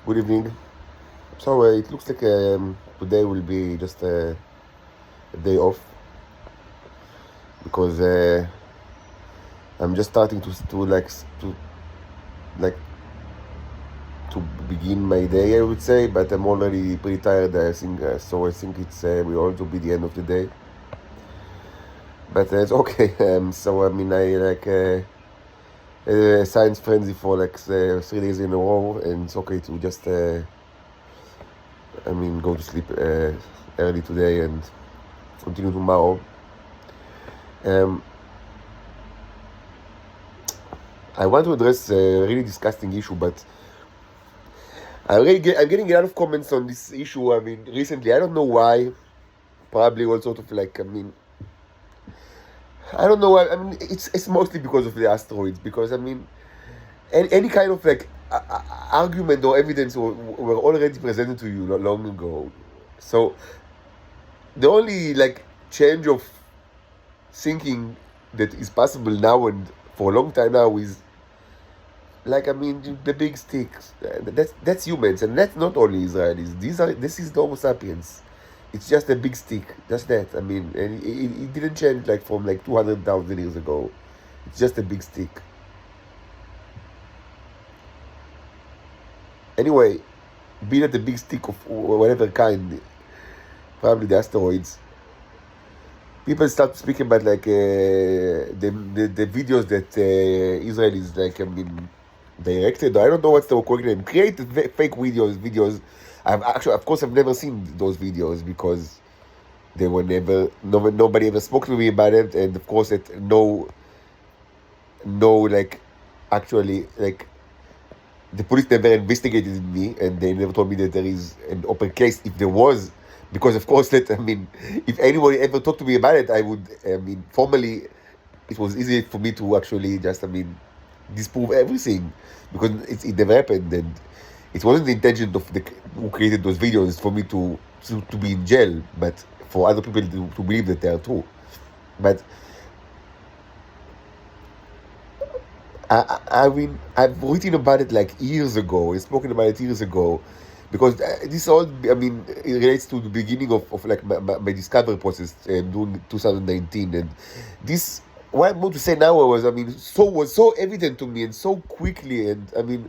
Good evening. So it looks like today will be just a day off because I'm just starting like to begin my day. I would say, but I'm already pretty tired. I think so. I think it's will also be the end of the day. But it's okay. So I mean, I science frenzy for 3 days in a row, and it's okay to just go to sleep early today and continue tomorrow. Um, I want to address a really disgusting issue, but I'm getting a lot of comments on this issue. I mean, recently, I don't know why. Probably all sort of I don't know why. I mean, it's mostly because of the asteroids. Because I mean, any kind of argument or evidence were already presented to you not long ago. So the only change of thinking that is possible now and for a long time now is the big sticks. That's humans, and that's not only Israelis. This is the Homo sapiens. It's just a big stick. Just that. I mean, and it didn't change from 200,000 years ago. It's just a big stick. Anyway, be that a big stick of whatever kind, probably the asteroids. People start speaking about the videos that Israel is directed. I don't know what's the correct name. Created fake videos. Of course, I've never seen those videos because they were nobody ever spoke to me about it, and of course, actually the police never investigated me, and they never told me that there is an open case if there was. Because of course, if anyone ever talked to me about it, I would. Formally, it was easy for me to actually just disprove everything because it never happened, and it wasn't the intention of the who created those videos for me to be in jail, but for other people to believe that they are true. But I've written about it years ago. I've spoken about it years ago, because this all it relates to the beginning of my discovery process during 2019, and this what I'm going to say now was so evident to me and so quickly, and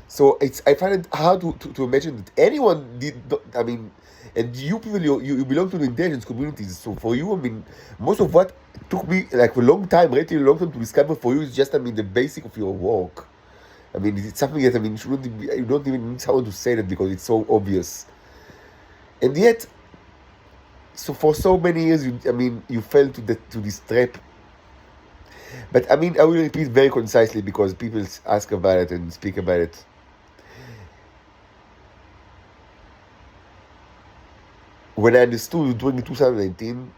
so I find it hard to imagine that anyone did not, and you people you belong to the intelligence communities, so for you most of what took me a long time, relatively long time to discover for you is just the basic of your work. It's something that you don't even need someone to say that because it's so obvious. And yet, so for so many years, you fell to this trap. But I will repeat very concisely because people ask about it and speak about it. When I understood during 2019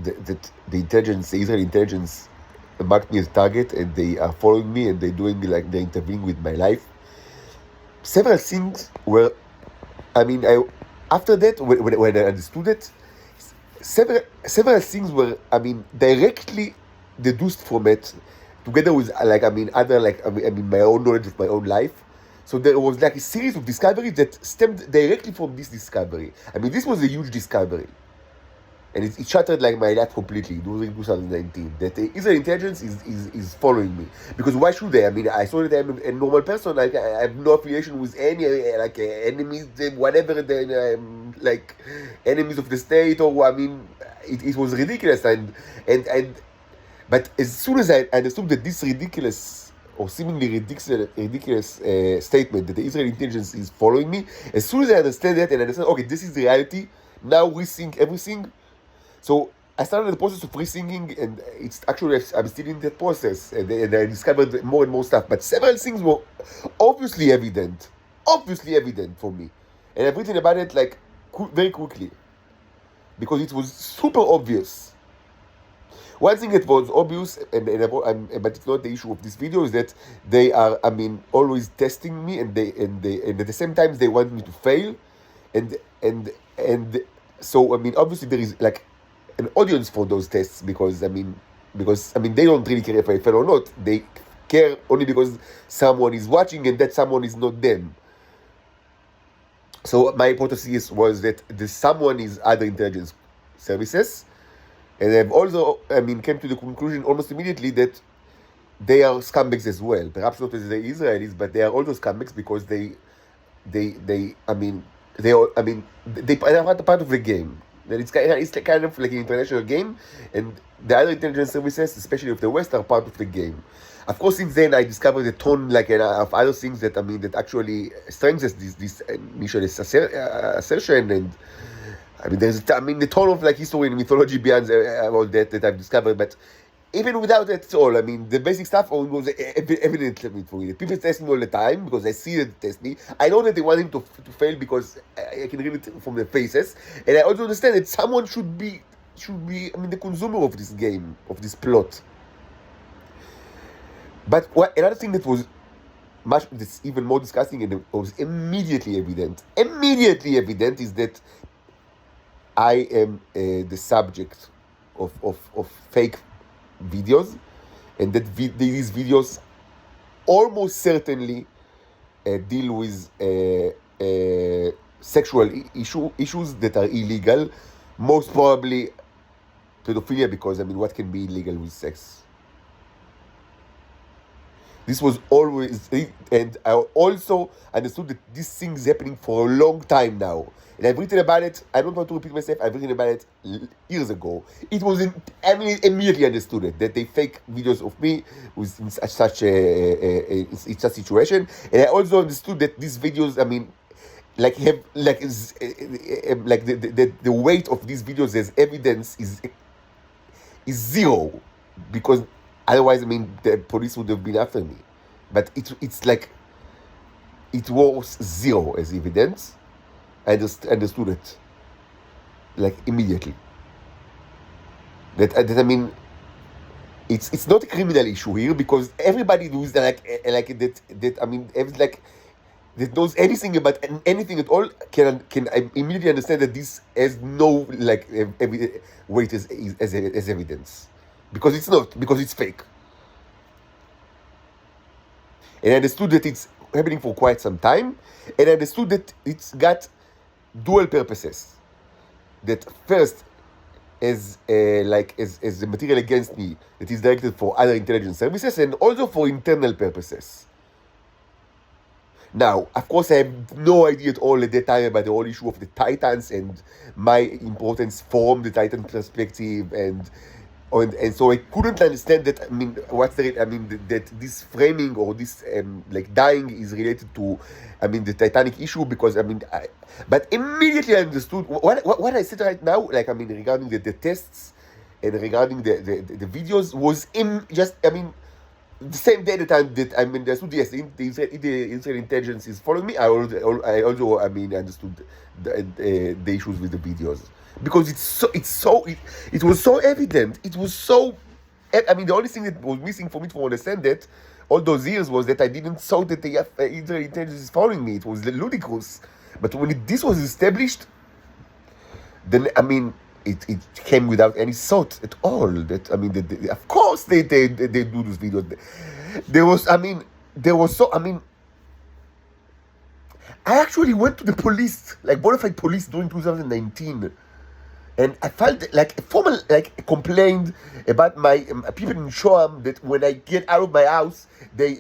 that the Israeli intelligence marked me as target, and they are following me, and they're doing they're intervening with my life. Several things were, after that when I understood it, several things were directly deduced from it, together with other my own knowledge of my own life. So there was a series of discoveries that stemmed directly from this discovery. This was a huge discovery. And it shattered my life completely during 2019. That the Israel intelligence is following me, because why should they? I saw that I'm a normal person. I have no affiliation with any enemies, whatever the enemies of the state, or it was ridiculous. But as soon as I understood that this ridiculous or seemingly ridiculous statement that the Israel intelligence is following me, as soon as I understand that and understand, okay, this is the reality. Now rethink everything. So I started the process of rethinking, and it's actually I'm still in that process, and I discovered more and more stuff. But several things were obviously evident for me, and I've written about it very quickly because it was super obvious. One thing that was obvious, but it's not the issue of this video, is that they are, always testing me, and and at the same time they want me to fail, and so obviously there is an audience for those tests, because they don't really care if I fail or not. They care only because someone is watching, and that someone is not them. So my hypothesis was that the someone is other intelligence services, and I've also, came to the conclusion almost immediately that they are scumbags as well. Perhaps not as the Israelis, but they are also scumbags because they they all, they are part of the game. And it's kind of like an international game, and the other intelligence services, especially of the West, are part of the game. Of course, since then I discovered a ton of other things that actually strengthens this initial assertion, and there's the ton of like history and mythology behind all that I've discovered, but even without that at all, the basic stuff was evident for me. People test me all the time because I see that they test me. I know that they want him to fail because I can read it from their faces, and I also understand that someone should be the consumer of this game, of this plot. But another thing that was that's even more disgusting and was immediately evident is that I am the subject of fake videos, and that these videos almost certainly deal with sexual issues that are illegal, most probably pedophilia, because what can be illegal with sex? This was always, and I also understood that this thing is happening for a long time now. And I've written about it. I don't want to repeat myself. I've written about it years ago. It was immediately understood it, that they fake videos of me with in such a situation. And I also understood that these videos, have the weight of these videos as evidence is zero, because otherwise, the police would have been after me. But it's like it was zero as evidence. I just understood it like immediately. It's not a criminal issue here, because everybody knows that that knows anything about anything at all can immediately understand that this has no weight as evidence. Because it's not, because it's fake. And I understood that it's happening for quite some time, and I understood that it's got dual purposes. That first, as the material against me that is directed for other intelligence services, and also for internal purposes. Now, of course, I have no idea at all at that time about the whole issue of the Titans and my importance from the Titan perspective, and so I couldn't understand that. That this framing or this dying is related to the Titanic issue, because but immediately I understood what I said right now, regarding the tests and regarding the videos was the same day that I understood, yes, the Israeli intelligence is following me. I also understood the issues with the videos, because it was so evident. It was so. The only thing that was missing for me to understand that all those years was that I didn't saw that the Israeli intelligence is following me. It was ludicrous. But when this was established, then it came without any thought at all. That of course they do this video. There was I actually went to the police, like bona fide police, during 2019, and I felt like a formal complaint about my people in Shoam, that when I get out of my house, they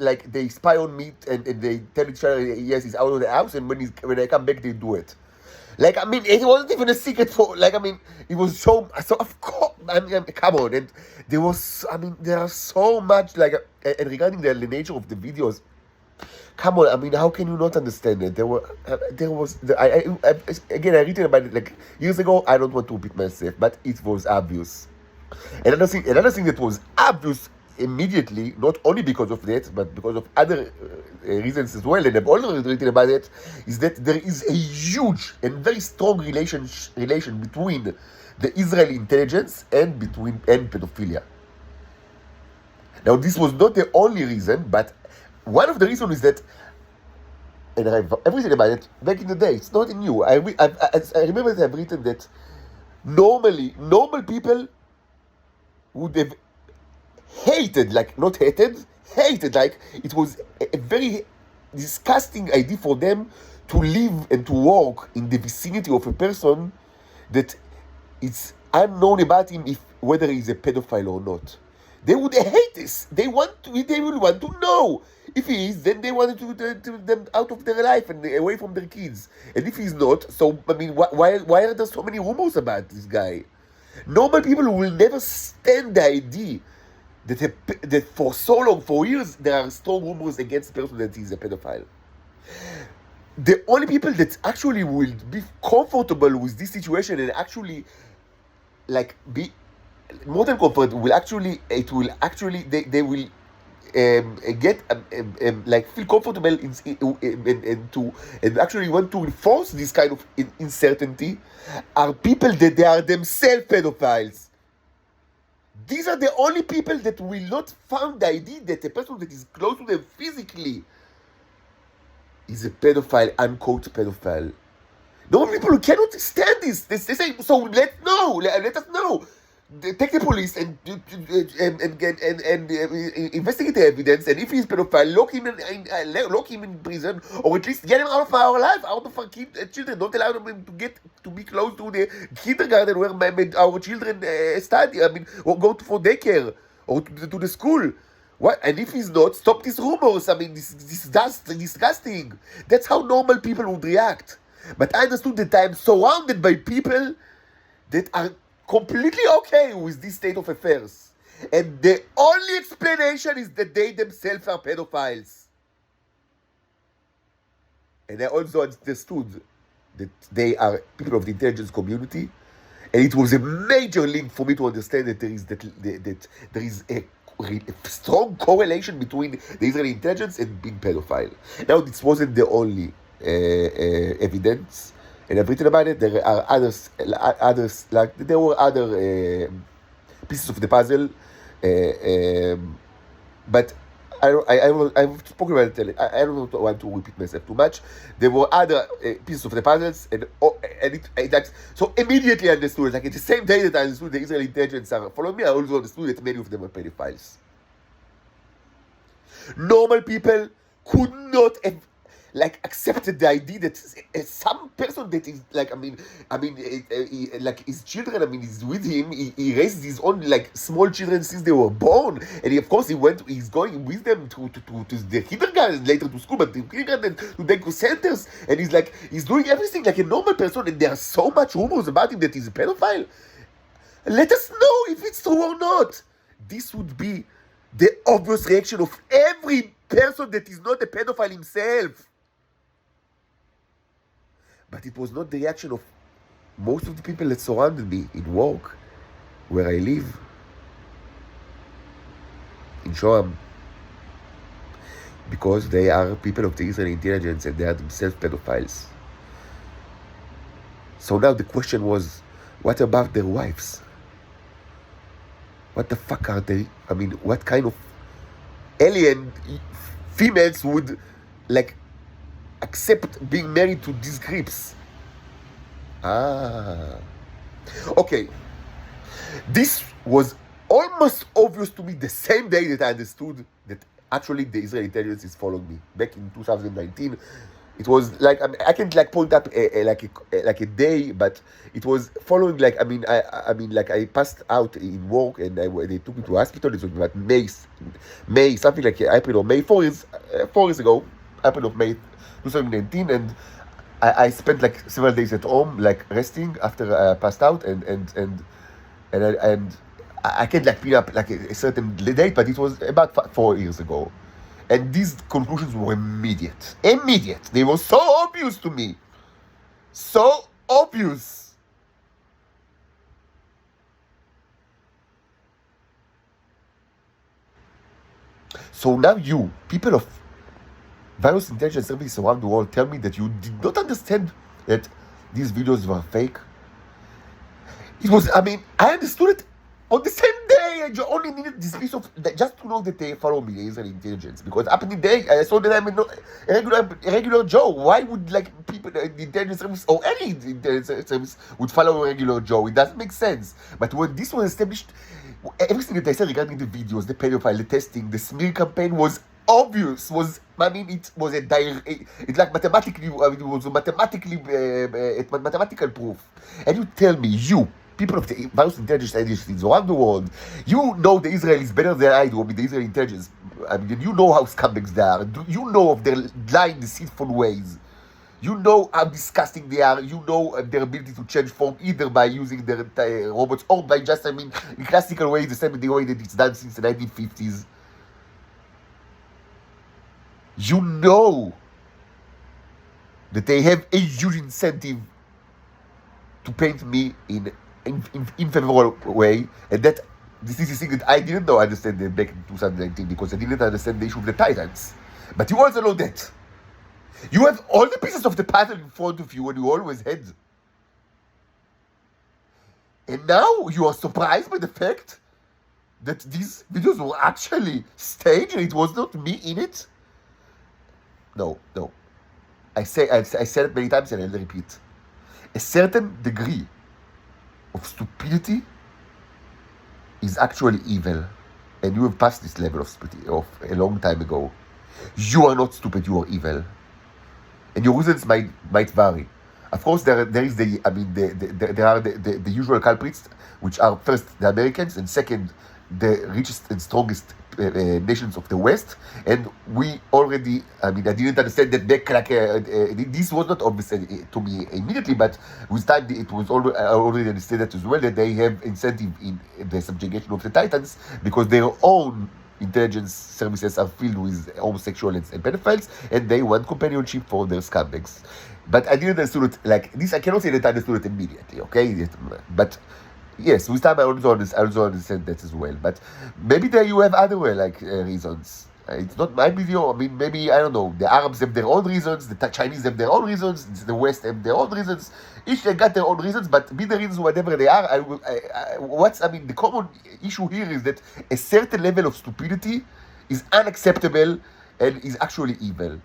spy on me, and they tell each other, yes, he's out of the house, and when I come back, they do it. It wasn't even a secret for, it was so of course, come on, and there was, there are so much, and regarding the nature of the videos, come on, how can you not understand it? There was, again, I written about it, years ago. I don't want to repeat myself, but it was obvious. Another thing that was obvious immediately, not only because of that, but because of other reasons as well, and I've already written about it, is that there is a huge and very strong relation between the Israeli intelligence and pedophilia. Now, this was not the only reason, but one of the reasons is that, and I've written about it back in the day. It's not new. I remember that I've written that normal people would have hated, it was a very disgusting idea for them to live and to work in the vicinity of a person that it's unknown about him, if whether he's a pedophile or not. They would hate this. They will want to know. If he is, then they want to them out of their life and away from their kids. And if he's not, so I mean, why are there so many rumors about this guy? Normal people will never stand the idea that for so long, for years, there are strong rumors against the person that he's a pedophile. The only people that actually will be comfortable with this situation and actually like be more than comfortable will actually they will get like feel comfortable and actually want to enforce this kind of uncertainty are people that they are themselves pedophiles. These are the only people that will not found the idea that a person that is close to them physically is a pedophile, unquote pedophile. Normal people cannot stand this. They say, so let us know. Take the police and investigate the evidence, and if he's pedophile, lock him in prison, or at least get him out of our life, out of our children. Don't allow them to be close to the kindergarten where our children study. I mean, or go for daycare or to the school. What? And if he's not, stop these rumors. I mean, this disgusting. That's how normal people would react. But I understood that I'm surrounded by people that are completely okay with this state of affairs. And the only explanation is that they themselves are pedophiles. And I also understood that they are people of the intelligence community. And it was a major link for me to understand that there is a strong correlation between the Israeli intelligence and being pedophile. Now, this wasn't the only evidence, and I've written about it. There are others like there were other pieces of the puzzle, but I've spoken about it. I don't want to repeat myself too much. There were other pieces of the puzzles, and that so immediately I understood. Like, at the same day that I understood the Israeli intelligence are following me, I also understood that many of them are pedophiles. Normal people could not have accepted the idea that some person that is like his children, is with him. He raised his own small children since they were born, and he's going with them to the kindergarten, later to school, but the kindergarten to the centers, and he's doing everything like a normal person. And there are so much rumors about him that he's a pedophile. Let us know if it's true or not. This would be the obvious reaction of every person that is not a pedophile himself. But it was not the reaction of most of the people that surrounded me in work, where I live, in Shoam, because they are people of the Israeli intelligence and they are themselves pedophiles. So now the question was, what about their wives? What the fuck are they? I mean, what kind of alien females would accept being married to these creeps? Okay. This was almost obvious to me the same day that I understood that actually the Israeli intelligence is following me. Back in 2019, it was I can't point up a day, but it was following. I passed out in work and they took me to hospital. It was about May, something like April or May, 4 years ago, April of May 2019, and I spent several days at home, resting after I passed out, and I can't pin up a certain date, but it was about 4 years ago. And these conclusions were immediate. They were so obvious to me. So obvious. So now you, people of various intelligence services around the world, tell me that you did not understand that these videos were fake. It was, I understood it on the same day. I only needed this piece of, just to know that they follow me, the Israeli intelligence. Because up in the day, I saw that I'm a regular Joe. Why would people, the intelligence service or any intelligence service would follow a regular Joe? It doesn't make sense. But when this was established, everything that I said regarding the videos, the pedophile, the testing, the smear campaign was obvious. It was it's like mathematically, it was mathematical proof. And you tell me, people of the various intelligence agencies around the world, you know the Israelis better than I do. I mean, the Israeli intelligence. I mean, you know how scumbags they are. You know of their lying, deceitful ways. You know how disgusting they are. You know their ability to change form either by using their robots or by just, in classical ways, the same way that it's done since the 1950s. You know that they have a huge incentive to paint me in favorable way, and that this is the thing that I didn't understand back in 2019 because I didn't understand the issue of the Titans. But you also know that. You have all the pieces of the puzzle in front of you, and you always had. And now you are surprised by the fact that these videos were actually staged and it was not me in it? No. I said it many times and I'll repeat. A certain degree of stupidity is actually evil. And you have passed this level of stupidity a long time ago. You are not stupid, you are evil. And your reasons might vary. Of course, there are the usual culprits, which are first the Americans, and second the richest and strongest nations of the West. And we already, I didn't understand that back this was not obvious to me immediately, but with time it was already understood that as well, that they have incentive in the subjugation of the Titans because their own intelligence services are filled with homosexuals and pedophiles, and they want companionship for their scumbags. But I didn't understand it like this. I cannot say that I understood it immediately, okay? But yes, with time I also understand that as well. But maybe there you have other reasons. It's not my video. Maybe, I don't know, the Arabs have their own reasons, the Chinese have their own reasons, the West have their own reasons. Each they got their own reasons, but be the reasons whatever they are, the common issue here is that a certain level of stupidity is unacceptable and is actually evil.